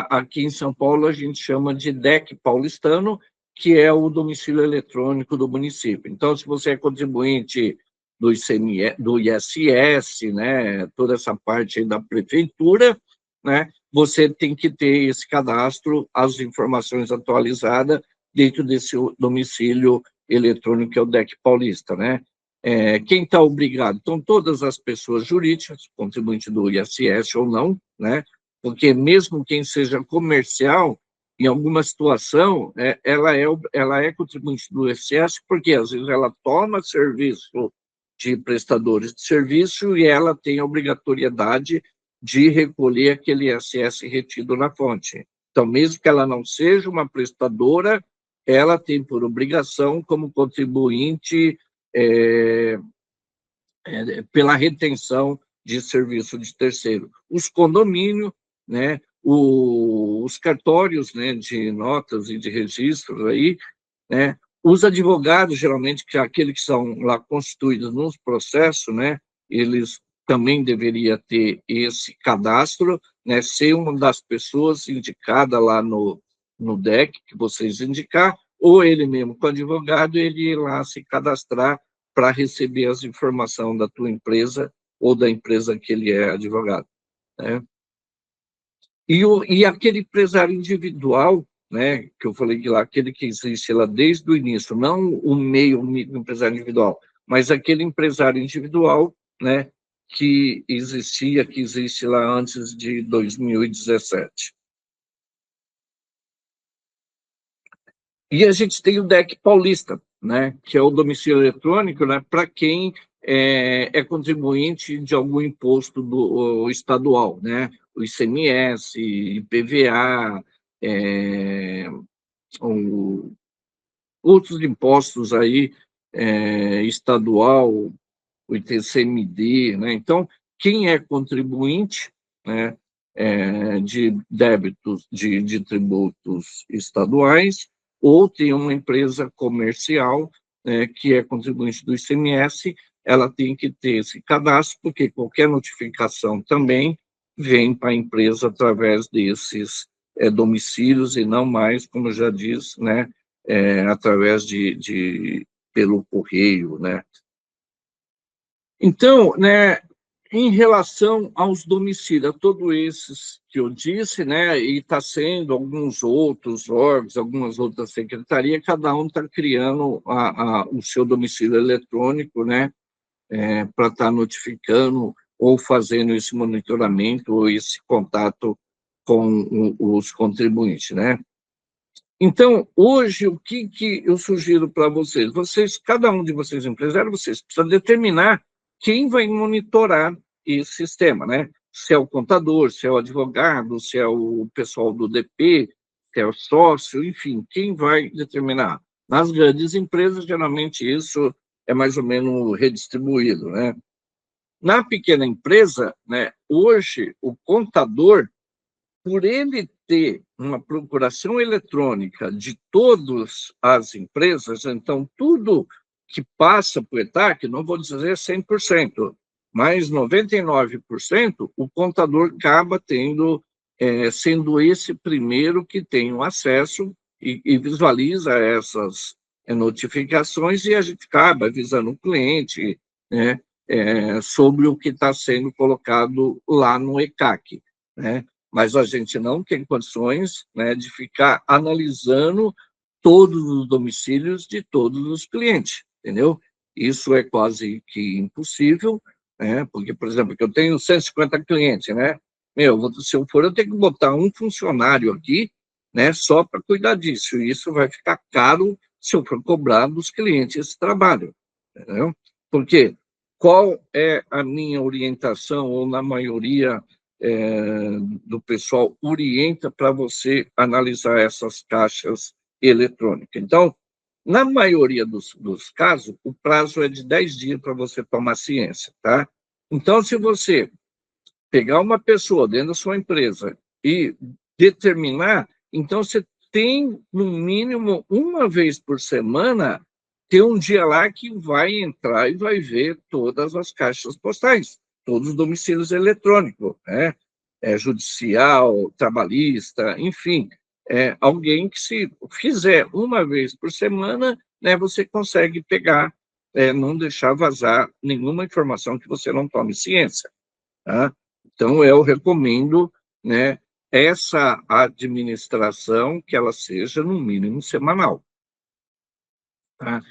aqui em São Paulo a gente chama de DEC paulistano, que é o domicílio eletrônico do município. Então, se você é contribuinte do ICMS, do ISS, né, toda essa parte aí da prefeitura, né, você tem que ter esse cadastro, as informações atualizadas dentro desse domicílio eletrônico que é o DEC Paulista, né? Quem está obrigado? Então, todas as pessoas jurídicas, contribuinte do ISS ou não, né? Porque mesmo quem seja comercial, em alguma situação, ela é contribuinte do ISS, porque às vezes ela toma serviço de prestadores de serviço e ela tem a obrigatoriedade de recolher aquele ISS retido na fonte. Então, mesmo que ela não seja uma prestadora, ela tem por obrigação, como contribuinte, pela retenção de serviço de terceiro. Os condomínios, né, os cartórios, né, de notas e de registros aí, né, os advogados, geralmente, que aqueles que são lá constituídos nos processos, né, eles também deveriam ter esse cadastro, né, ser uma das pessoas indicada lá no DEC, que vocês indicar, ou ele mesmo com o advogado, ele ir lá se cadastrar para receber as informações da tua empresa ou da empresa que ele é advogado, né? E aquele empresário individual, né, que eu falei que lá, aquele que existe lá desde o início, não o meio empresário individual, mas aquele empresário individual, né, que existia, que existe lá antes de 2017. E a gente tem o DEC Paulista, né, que é o domicílio eletrônico, né, para quem é contribuinte de algum imposto estadual, né, o ICMS, IPVA, outros impostos aí, estadual, o ITCMD, né? Então, quem é contribuinte, né, de débitos de tributos estaduais, ou tem uma empresa comercial, que é contribuinte do ICMS, ela tem que ter esse cadastro, porque qualquer notificação também vem para a empresa através desses domicílios, e não mais, como eu já disse, né, através pelo correio, né? Então, né, em relação aos domicílios, a todos esses que eu disse, né, e está sendo alguns outros órgãos, algumas outras secretarias, cada um está criando o seu domicílio eletrônico, né, para estar notificando ou fazendo esse monitoramento ou esse contato com os contribuintes, né? Então, hoje, o que eu sugiro para vocês? Cada um de vocês empresários, vocês precisam determinar quem vai monitorar esse sistema, né? Se é o contador, se é o advogado, se é o pessoal do DP, se é o sócio, enfim, quem vai determinar? Nas grandes empresas, geralmente, isso é mais ou menos redistribuído, né? Na pequena empresa, né, hoje, o contador, por ele ter uma procuração eletrônica de todas as empresas, então, tudo que passa por ETAC, não vou dizer 100%, mas 99%, o contador acaba sendo esse primeiro que tem o acesso e visualiza essas notificações, e a gente acaba avisando o cliente, né, sobre o que está sendo colocado lá no ECAC, né? Mas a gente não tem condições, né, de ficar analisando todos os domicílios de todos os clientes, entendeu? Isso é quase que impossível, né? Porque, por exemplo, que eu tenho 150 clientes, né? Se eu for, eu tenho que botar um funcionário aqui, né, só para cuidar disso. E isso vai ficar caro se eu for cobrar dos clientes esse trabalho, entendeu? Porque qual é a minha orientação, ou na maioria do pessoal orienta para você analisar essas caixas eletrônicas? Então, na maioria dos casos, o prazo é de 10 dias para você tomar ciência, tá? Então, se você pegar uma pessoa dentro da sua empresa e determinar, então você tem, no mínimo, uma vez por semana, ter um dia lá que vai entrar e vai ver todas as caixas postais, todos os domicílios eletrônicos, né? Judicial, trabalhista, enfim. Alguém que, se fizer uma vez por semana, né, você consegue pegar, não deixar vazar nenhuma informação que você não tome ciência, tá? Então, eu recomendo, né, essa administração que ela seja, no mínimo, semanal, tá?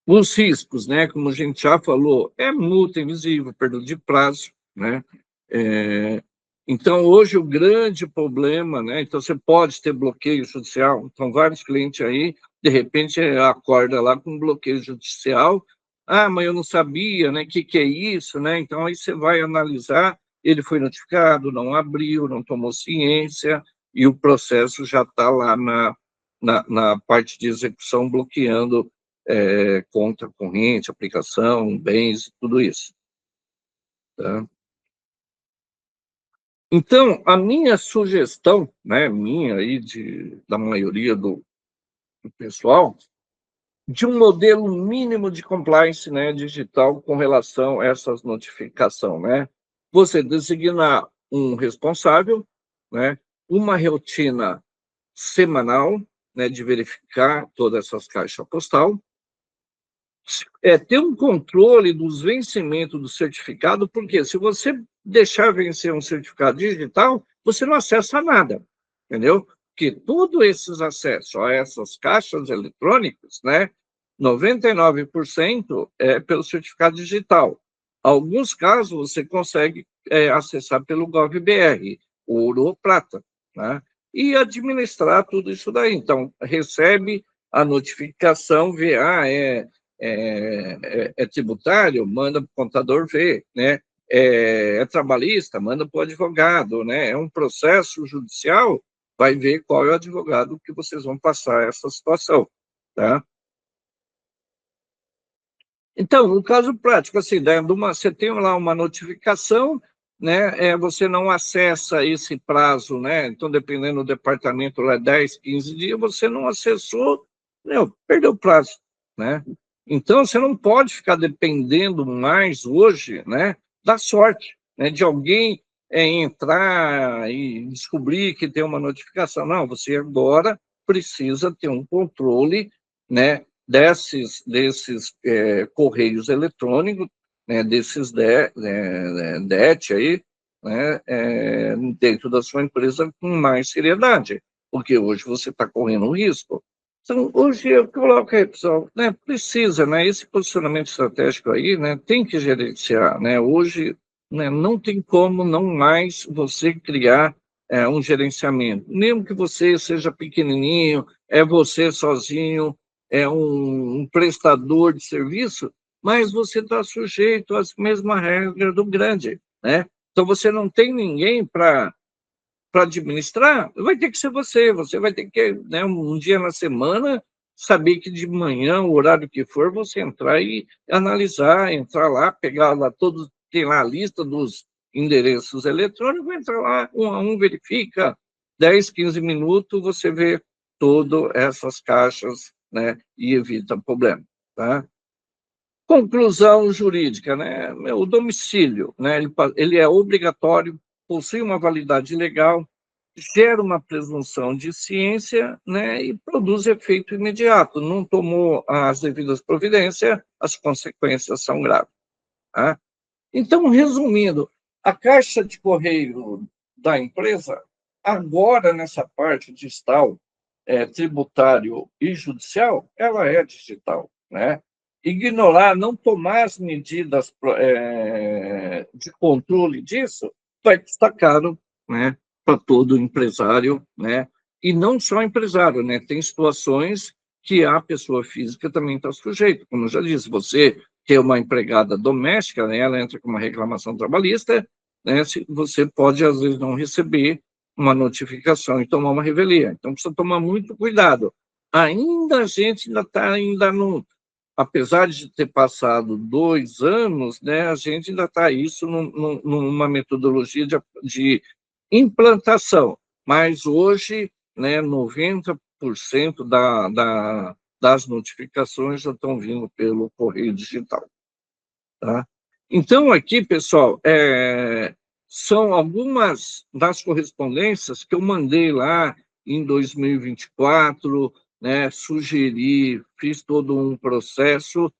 Os riscos, né, como a gente já falou, é multa invisível, perda de prazo, né? É, então, hoje, o grande problema, né, então você pode ter bloqueio judicial, então vários clientes aí, de repente, acorda lá com bloqueio judicial, mas eu não sabia, né, que é isso, né? Então, aí você vai analisar, ele foi notificado, não abriu, não tomou ciência, e o processo já está lá na parte de execução, bloqueando conta corrente, aplicação, bens, tudo isso, tá? Então, a minha sugestão, né, minha aí, da maioria do pessoal, de um modelo mínimo de compliance, né, digital com relação a essas notificações, né? Você designar um responsável, né, uma rotina semanal, né, de verificar todas essas caixas postal, ter um controle dos vencimentos do certificado, porque se você deixar vencer um certificado digital, você não acessa nada, entendeu? Porque todos esses acessos a essas caixas eletrônicas, né, 99% é pelo certificado digital. Alguns casos você consegue acessar pelo GovBR, ouro ou prata, né? E administrar tudo isso daí. Então, recebe a notificação, vê, tributário, manda para o contador ver, né? Trabalhista, manda para o advogado, né? É um processo judicial, vai ver qual é o advogado que vocês vão passar essa situação, tá? Então, no caso prático, assim, você tem lá uma notificação, né? Você não acessa esse prazo, né? Então, dependendo do departamento, lá 10, 15 dias, você não acessou, perdeu o prazo, né? Então, você não pode ficar dependendo mais hoje, né, da sorte, né, de alguém entrar e descobrir que tem uma notificação. Não, você agora precisa ter um controle, né, desses correios eletrônicos, né, desses DET aí, né, dentro da sua empresa com mais seriedade, porque hoje você está correndo um risco. Então, hoje eu coloco aí, pessoal, né, precisa, né, esse posicionamento estratégico aí, né, tem que gerenciar, né, hoje, né, não tem como não mais você criar um gerenciamento, mesmo que você seja pequenininho, é você sozinho, é um prestador de serviço, mas você está sujeito às mesmas regras do grande, né? Então, você não tem ninguém para administrar, vai ter que ser você. Você vai ter que, né, um dia na semana, saber que de manhã, o horário que for, você entrar e analisar, entrar lá, pegar lá todos, tem lá a lista dos endereços eletrônicos, entra lá, um a um, verifica, 10, 15 minutos, você vê todas essas caixas, né, e evita problema, tá? Conclusão jurídica, né? O domicílio, né? Ele é obrigatório, possui uma validade legal, gera uma presunção de ciência, né? E produz efeito imediato. Não tomou as devidas providências, as consequências são graves, tá? Então, resumindo, a caixa de correio da empresa, agora nessa parte digital, tributário e judicial, ela é digital, né? ignorar, não tomar as medidas de controle disso, vai custar caro, né, para todo empresário, né, e não só empresário, né, tem situações que a pessoa física também está sujeita, como eu já disse, você ter uma empregada doméstica, né, ela entra com uma reclamação trabalhista, né, você pode, às vezes, não receber uma notificação e tomar uma revelia, então precisa tomar muito cuidado. Ainda a gente ainda está no apesar de ter passado 2 anos, né, a gente ainda está isso numa metodologia de implantação, mas hoje, né, 90% das notificações já estão vindo pelo correio digital. Tá? Então, aqui, pessoal, são algumas das correspondências que eu mandei lá em 2024, né, sugeri, fiz todo um processo,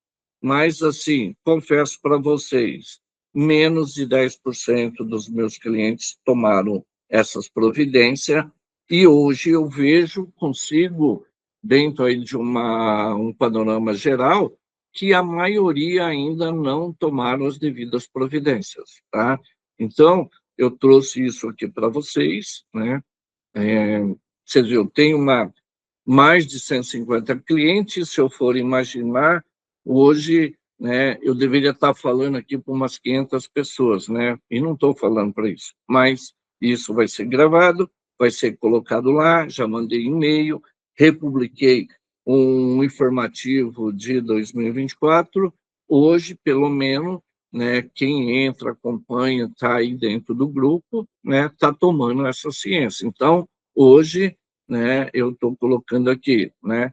mas, assim, confesso para vocês, menos de 10% dos meus clientes tomaram essas providências, e hoje eu vejo, consigo, dentro aí de um panorama geral, que a maioria ainda não tomaram as devidas providências, tá? Então, eu trouxe isso aqui para vocês, né? Vocês viram, eu tenho mais de 150 clientes, se eu for imaginar, hoje, né, eu deveria estar falando aqui para umas 500 pessoas, né? E não estou falando para isso, mas isso vai ser gravado, vai ser colocado lá, já mandei e-mail, republiquei um informativo de 2024, hoje, pelo menos, né, quem entra, acompanha, está aí dentro do grupo, né, está tomando essa ciência. Então, hoje, né, eu estou colocando aqui, né,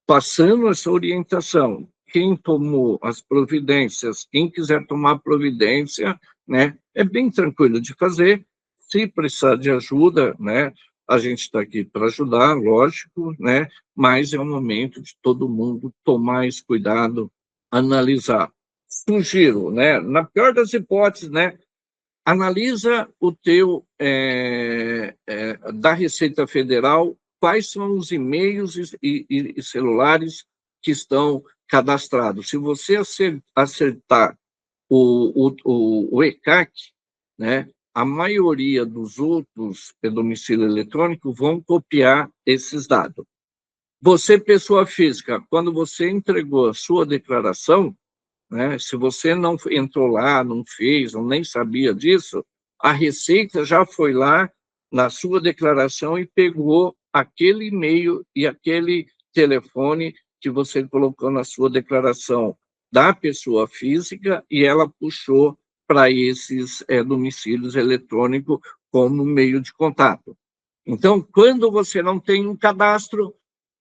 passando essa orientação. Quem tomou as providências, quem quiser tomar providência, né, é bem tranquilo de fazer. Se precisar de ajuda, né, a gente está aqui para ajudar, lógico, né, mas é o momento de todo mundo tomar esse cuidado, analisar. Sugiro, né, na pior das hipóteses, né, analisa o teu da Receita Federal, quais são os e-mails e celulares que estão cadastrados. Se você acertar o ECAC, né, a maioria dos outros domicílio eletrônico vão copiar esses dados. Você, pessoa física, quando você entregou a sua declaração, né? Se você não entrou lá, não fez, ou nem sabia disso, a Receita já foi lá na sua declaração e pegou aquele e-mail e aquele telefone que você colocou na sua declaração da pessoa física e ela puxou para esses domicílios eletrônicos como meio de contato. Então, quando você não tem um cadastro,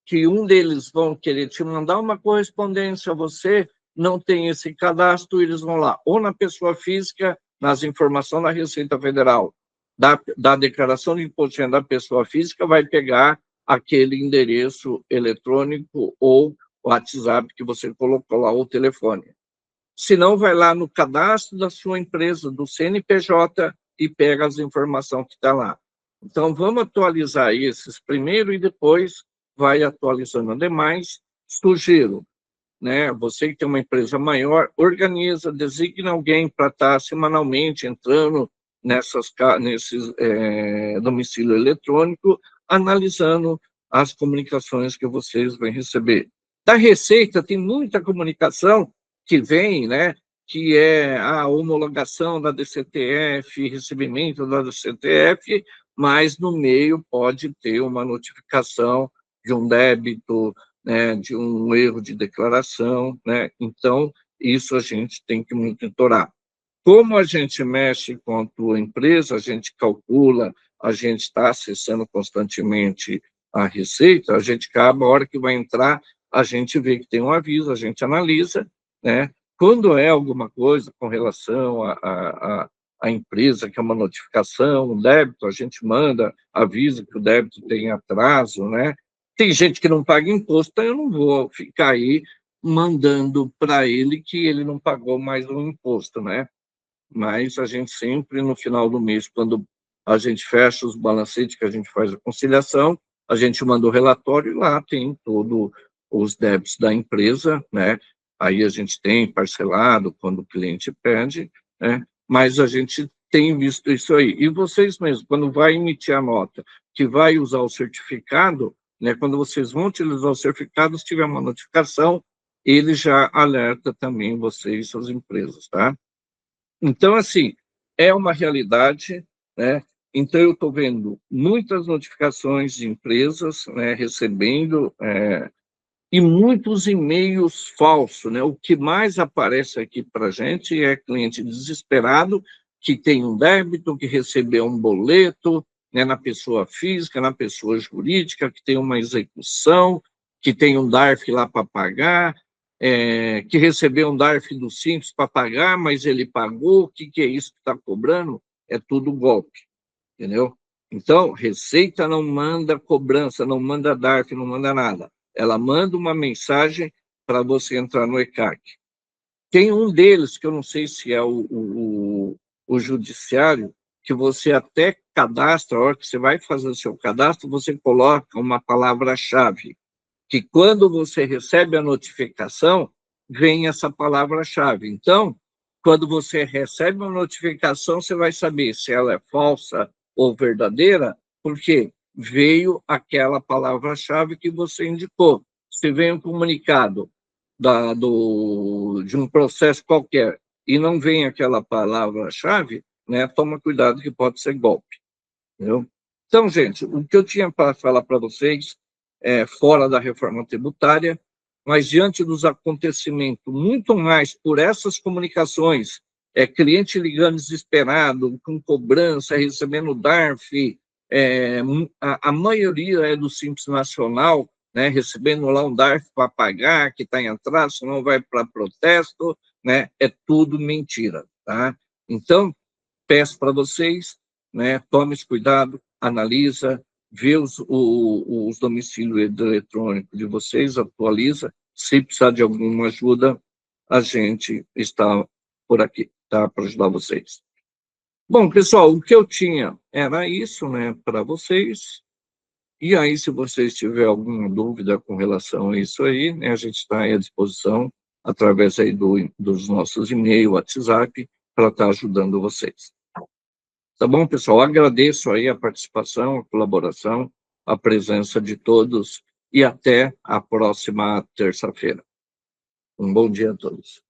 que um deles vão querer te mandar uma correspondência, você não tem esse cadastro, eles vão lá, ou na pessoa física, nas informações da Receita Federal, da declaração de imposto de renda da pessoa física, vai pegar aquele endereço eletrônico ou WhatsApp que você colocou lá, ou telefone. Se não, vai lá no cadastro da sua empresa, do CNPJ, e pega as informações que está lá. Então, vamos atualizar esses primeiro e depois vai atualizando. Demais, sugiro, né, você que tem uma empresa maior, organiza, designa alguém para estar semanalmente entrando nesses domicílio eletrônico, analisando as comunicações que vocês vão receber. Da Receita, tem muita comunicação que vem, né, que é a homologação da DCTF, recebimento da DCTF, mas no meio pode ter uma notificação de um débito, né, de um erro de declaração, né? Então, isso a gente tem que monitorar. Como a gente mexe com a tua empresa, a gente calcula, a gente está acessando constantemente a Receita, a gente acaba, a hora que vai entrar, a gente vê que tem um aviso, a gente analisa, né? Quando é alguma coisa com relação à empresa, que é uma notificação, um débito, a gente manda, avisa que o débito tem atraso, né? Tem gente que não paga imposto, então eu não vou ficar aí mandando para ele que ele não pagou mais um imposto, né? Mas a gente sempre, no final do mês, quando a gente fecha os balancetes, que a gente faz a conciliação, a gente manda o relatório e lá tem todo os débitos da empresa, né? Aí a gente tem parcelado quando o cliente pede, né? Mas a gente tem visto isso aí. E vocês mesmos, quando vai emitir a nota, que vai usar o certificado, né? Quando vocês vão utilizar o certificado, se tiver uma notificação, ele já alerta também vocês, suas empresas, tá? Então, assim, é uma realidade, né? Então, eu estou vendo muitas notificações de empresas, né, recebendo, e muitos e-mails falsos, né? O que mais aparece aqui para a gente é cliente desesperado, que tem um débito, que recebeu um boleto, né, na pessoa física, na pessoa jurídica, que tem uma execução, que tem um DARF lá para pagar, que recebeu um DARF do Simples para pagar, mas ele pagou, o que é isso que está cobrando? É tudo golpe, entendeu? Então, Receita não manda cobrança, não manda DARF, não manda nada. Ela manda uma mensagem para você entrar no ECAC. Tem um deles, que eu não sei se é o judiciário, que você até cadastra, a hora que você vai fazer o seu cadastro, você coloca uma palavra-chave, que quando você recebe a notificação, vem essa palavra-chave. Então, quando você recebe uma notificação, você vai saber se ela é falsa ou verdadeira, porque veio aquela palavra-chave que você indicou. Se vem um comunicado de um processo qualquer e não vem aquela palavra-chave, né, toma cuidado que pode ser golpe. Entendeu? Então, gente, o que eu tinha para falar para vocês é fora da reforma tributária, mas diante dos acontecimentos, muito mais por essas comunicações, cliente ligando desesperado, com cobrança, recebendo DARF, a maioria é do Simples Nacional, né, recebendo lá um DARF para pagar, que está em atraso, não vai para protesto, né, é tudo mentira, tá? Então, peço para vocês, né, tome esse cuidado, analisa, vê os domicílios eletrônicos de vocês, atualiza. Se precisar de alguma ajuda, a gente está por aqui, tá, para ajudar vocês. Bom, pessoal, o que eu tinha era isso, né, para vocês. E aí, se vocês tiverem alguma dúvida com relação a isso aí, né, a gente está à disposição através aí dos nossos e-mail, WhatsApp, para estar ajudando vocês. Tá bom, pessoal? Agradeço aí a participação, a colaboração, a presença de todos e até a próxima terça-feira. Um bom dia a todos.